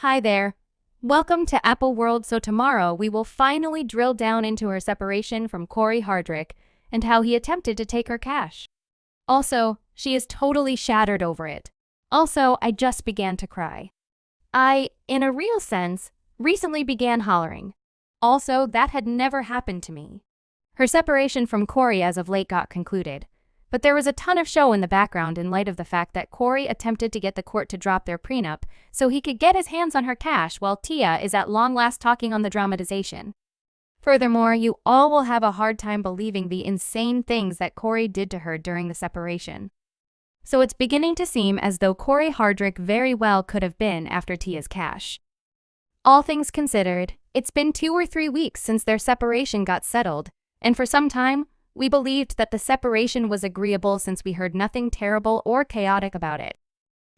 Hi there. Welcome to Apple World. So tomorrow we will finally drill down into her separation from Cory Hardrict and how he attempted to take her cash. Also, she is totally shattered over it. Also, I just began to cry. I, in a real sense, recently began hollering. Also, that had never happened to me. Her separation from Cory as of late got concluded, but there was a ton of show in the background in light of the fact that Cory attempted to get the court to drop their prenup so he could get his hands on her cash while Tia is at long last talking on the dramatization. Furthermore, you all will have a hard time believing the insane things that Cory did to her during the separation. So it's beginning to seem as though Cory Hardrict very well could have been after Tia's cash. All things considered, it's been 2 or 3 weeks since their separation got settled, and for some time, we believed that the separation was agreeable since we heard nothing terrible or chaotic about it.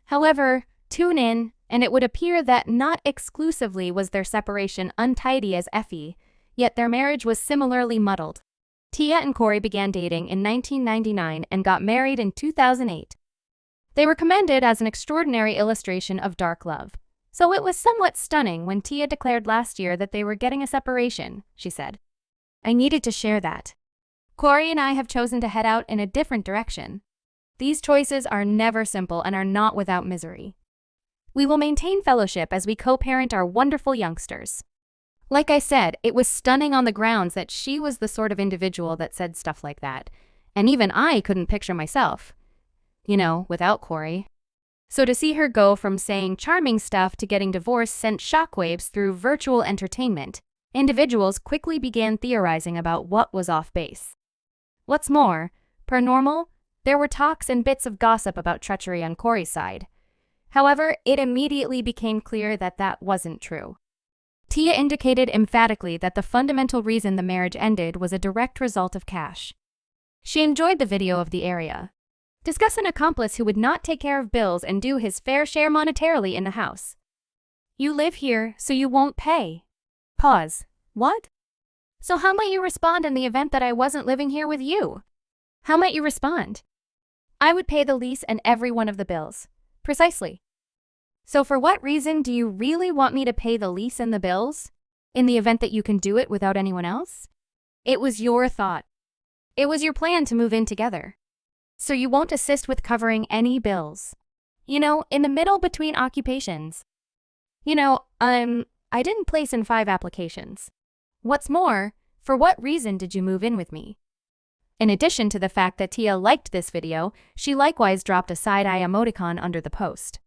However, tune in, and it would appear that not exclusively was their separation untidy as Effie, yet their marriage was similarly muddled. Tia and Cory began dating in 1999 and got married in 2008. They were commended as an extraordinary illustration of dark love. So it was somewhat stunning when Tia declared last year that they were getting a separation, she said. I needed to share that. Cory and I have chosen to head out in a different direction. These choices are never simple and are not without misery. We will maintain fellowship as we co-parent our wonderful youngsters. Like I said, it was stunning on the grounds that she was the sort of individual that said stuff like that, and even I couldn't picture myself, without Cory. So to see her go from saying charming stuff to getting divorced sent shockwaves through virtual entertainment. Individuals quickly began theorizing about what was off base. What's more, per normal, there were talks and bits of gossip about treachery on Cory's side. However, it immediately became clear that that wasn't true. Tia indicated emphatically that the fundamental reason the marriage ended was a direct result of cash. She enjoyed the video of the area. Discuss an accomplice who would not take care of bills and do his fair share monetarily in the house. You live here, so you won't pay. Pause. What? So how might you respond in the event that I wasn't living here with you? How might you respond? I would pay the lease and every one of the bills. Precisely. So for what reason do you really want me to pay the lease and the bills? In the event that you can do it without anyone else? It was your thought. It was your plan to move in together. So you won't assist with covering any bills. In the middle between occupations. I didn't place in 5 applications. What's more, for what reason did you move in with me? In addition to the fact that Tia liked this video, she likewise dropped a side-eye emoticon under the post.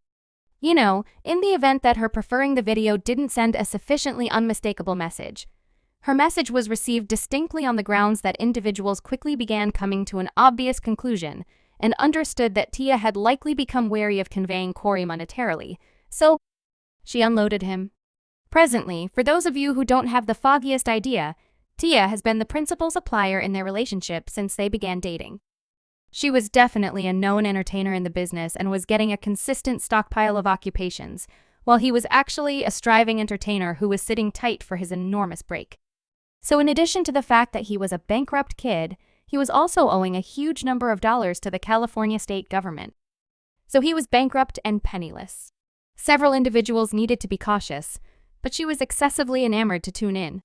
In the event that her preferring the video didn't send a sufficiently unmistakable message. Her message was received distinctly on the grounds that individuals quickly began coming to an obvious conclusion and understood that Tia had likely become wary of conveying Cory monetarily, so she unloaded him. Presently, for those of you who don't have the foggiest idea, Tia has been the principal supplier in their relationship since they began dating. She was definitely a known entertainer in the business and was getting a consistent stockpile of occupations, while he was actually a striving entertainer who was sitting tight for his enormous break. So in addition to the fact that he was a bankrupt kid, he was also owing a huge number of dollars to the California state government. So he was bankrupt and penniless. Several individuals needed to be cautious, but she was excessively enamored to tune in.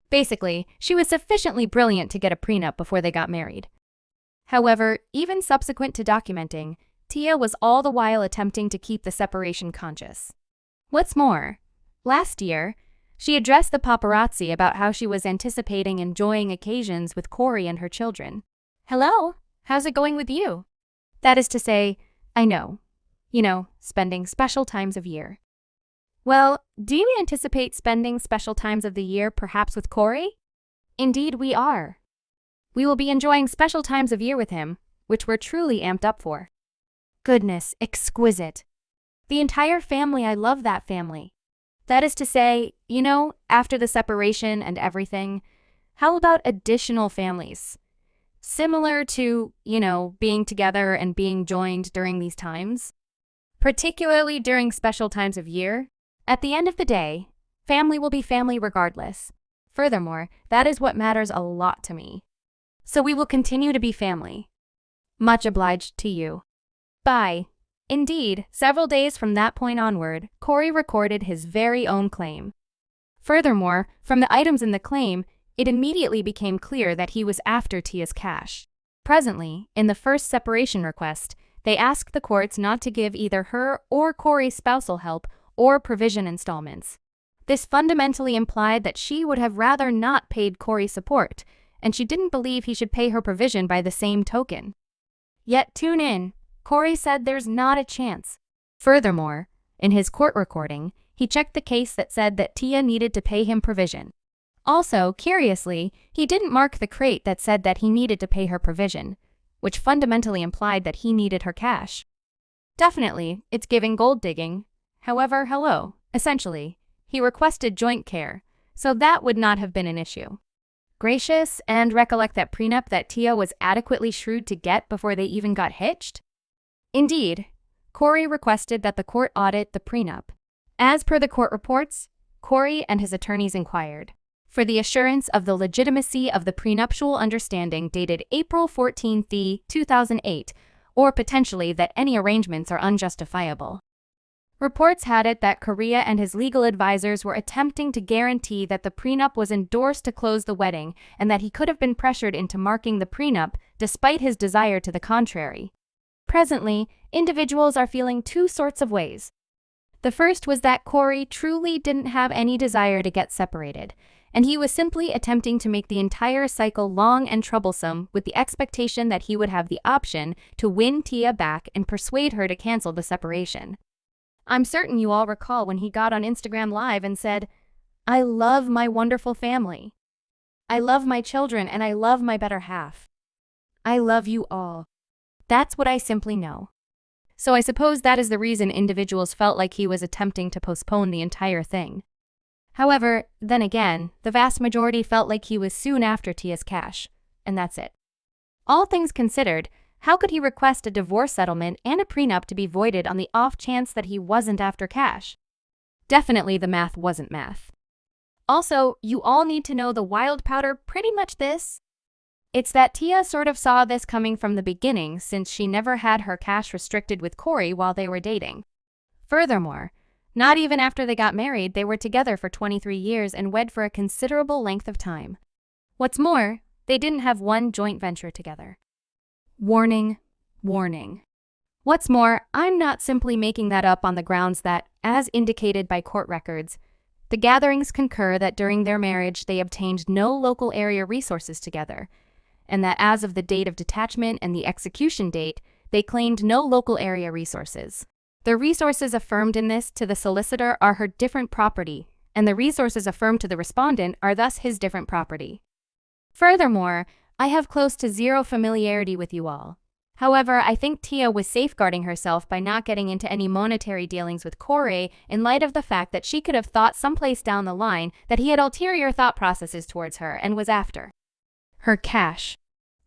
Basically, she was sufficiently brilliant to get a prenup before they got married. However, even subsequent to documenting, Tia was all the while attempting to keep the separation conscious. What's more, last year, she addressed the paparazzi about how she was anticipating enjoying occasions with Cory and her children. Hello, how's it going with you? That is to say, I know. Spending special times of year. Well, do you anticipate spending special times of the year perhaps with Cory? Indeed we are. We will be enjoying special times of year with him, which we're truly amped up for. Goodness, exquisite. The entire family, I love that family. That is to say, after the separation and everything, how about additional families? Similar to, being together and being joined during these times. Particularly during special times of year. At the end of the day, family will be family regardless. Furthermore, that is what matters a lot to me. So we will continue to be family. Much obliged to you. Bye. Indeed, several days from that point onward, Cory recorded his very own claim. Furthermore, from the items in the claim, it immediately became clear that he was after Tia's cash. Presently, in the first separation request, they asked the courts not to give either her or Cory's spousal help or provision installments. This fundamentally implied that she would have rather not paid Cory support, and she didn't believe he should pay her provision by the same token. Yet tune in, Cory said there's not a chance. Furthermore, in his court recording, he checked the case that said that Tia needed to pay him provision. Also, curiously, he didn't mark the crate that said that he needed to pay her provision, which fundamentally implied that he needed her cash. Definitely, it's giving gold digging. However, essentially, he requested joint care, so that would not have been an issue. Gracious, and recollect that prenup that Tia was adequately shrewd to get before they even got hitched? Indeed, Cory requested that the court audit the prenup. As per the court reports, Cory and his attorneys inquired for the assurance of the legitimacy of the prenuptial understanding dated April 14, 2008, or potentially that any arrangements are unjustifiable. Reports had it that Cory and his legal advisors were attempting to guarantee that the prenup was endorsed to close the wedding and that he could have been pressured into marking the prenup despite his desire to the contrary. Presently, individuals are feeling two sorts of ways. The first was that Cory truly didn't have any desire to get separated, and he was simply attempting to make the entire cycle long and troublesome with the expectation that he would have the option to win Tia back and persuade her to cancel the separation. I'm certain you all recall when he got on Instagram Live and said, "I love my wonderful family. I love my children and I love my better half. I love you all." That's what I simply know. So I suppose that is the reason individuals felt like he was attempting to postpone the entire thing. However, then again, the vast majority felt like he was soon after Tia's cash, and that's it. All things considered, how could he request a divorce settlement and a prenup to be voided on the off chance that he wasn't after cash? Definitely the math wasn't math. Also, you all need to know the wild powder pretty much this. It's that Tia sort of saw this coming from the beginning since she never had her cash restricted with Cory while they were dating. Furthermore, not even after they got married, they were together for 23 years and wed for a considerable length of time. What's more, they didn't have one joint venture together. Warning, warning. What's more, I'm not simply making that up on the grounds that, as indicated by court records, the gatherings concur that during their marriage they obtained no local area resources together, and that as of the date of detachment and the execution date, they claimed no local area resources. The resources affirmed in this to the solicitor are her different property, and the resources affirmed to the respondent are thus his different property. Furthermore, I have close to zero familiarity with you all. However, I think Tia was safeguarding herself by not getting into any monetary dealings with Cory in light of the fact that she could have thought someplace down the line that he had ulterior thought processes towards her and was after her cash.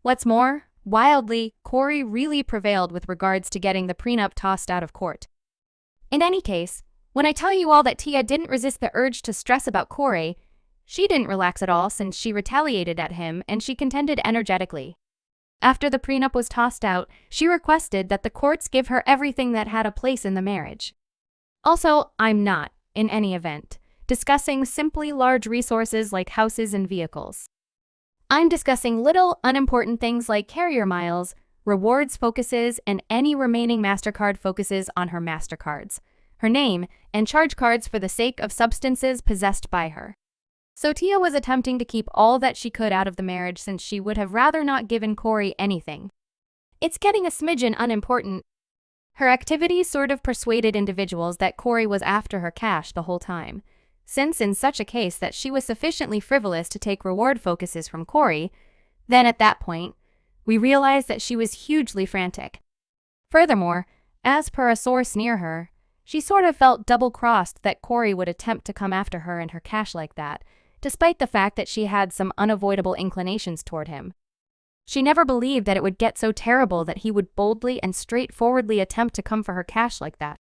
What's more, wildly, Cory really prevailed with regards to getting the prenup tossed out of court. In any case, when I tell you all that Tia didn't resist the urge to stress about Cory, she didn't relax at all since she retaliated at him and she contended energetically. After the prenup was tossed out, she requested that the courts give her everything that had a place in the marriage. Also, I'm not, in any event, discussing simply large resources like houses and vehicles. I'm discussing little, unimportant things like carrier miles, rewards focuses, and any remaining MasterCard focuses on her MasterCards, her name, and charge cards for the sake of substances possessed by her. So Tia was attempting to keep all that she could out of the marriage since she would have rather not given Cory anything. It's getting a smidgen unimportant. Her activities sort of persuaded individuals that Cory was after her cash the whole time, since in such a case that she was sufficiently frivolous to take reward focuses from Cory, then at that point, we realized that she was hugely frantic. Furthermore, as per a source near her, she sort of felt double-crossed that Cory would attempt to come after her and her cash like that, despite the fact that she had some unavoidable inclinations toward him. She never believed that it would get so terrible that he would boldly and straightforwardly attempt to come for her cash like that.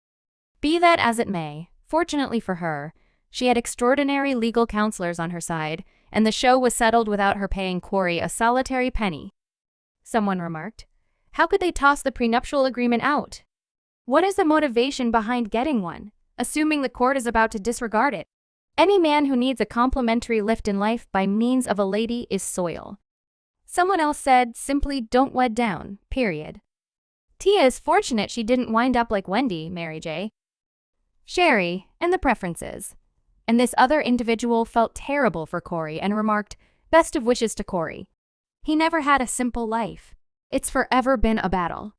Be that as it may, fortunately for her, she had extraordinary legal counselors on her side, and the show was settled without her paying Cory a solitary penny. Someone remarked, "How could they toss the prenuptial agreement out?" What is the motivation behind getting one, assuming the court is about to disregard it? Any man who needs a complimentary lift in life by means of a lady is soil. Someone else said, simply don't wed down, period. Tia is fortunate she didn't wind up like Wendy, Mary J. Sherry, and the preferences. And this other individual felt terrible for Cory and remarked, best of wishes to Cory. He never had a simple life. It's forever been a battle.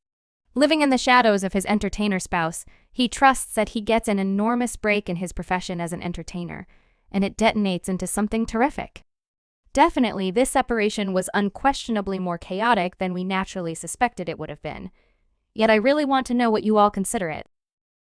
Living in the shadows of his entertainer spouse, he trusts that he gets an enormous break in his profession as an entertainer, and it detonates into something terrific. Definitely, this separation was unquestionably more chaotic than we naturally suspected it would have been. Yet I really want to know what you all consider it.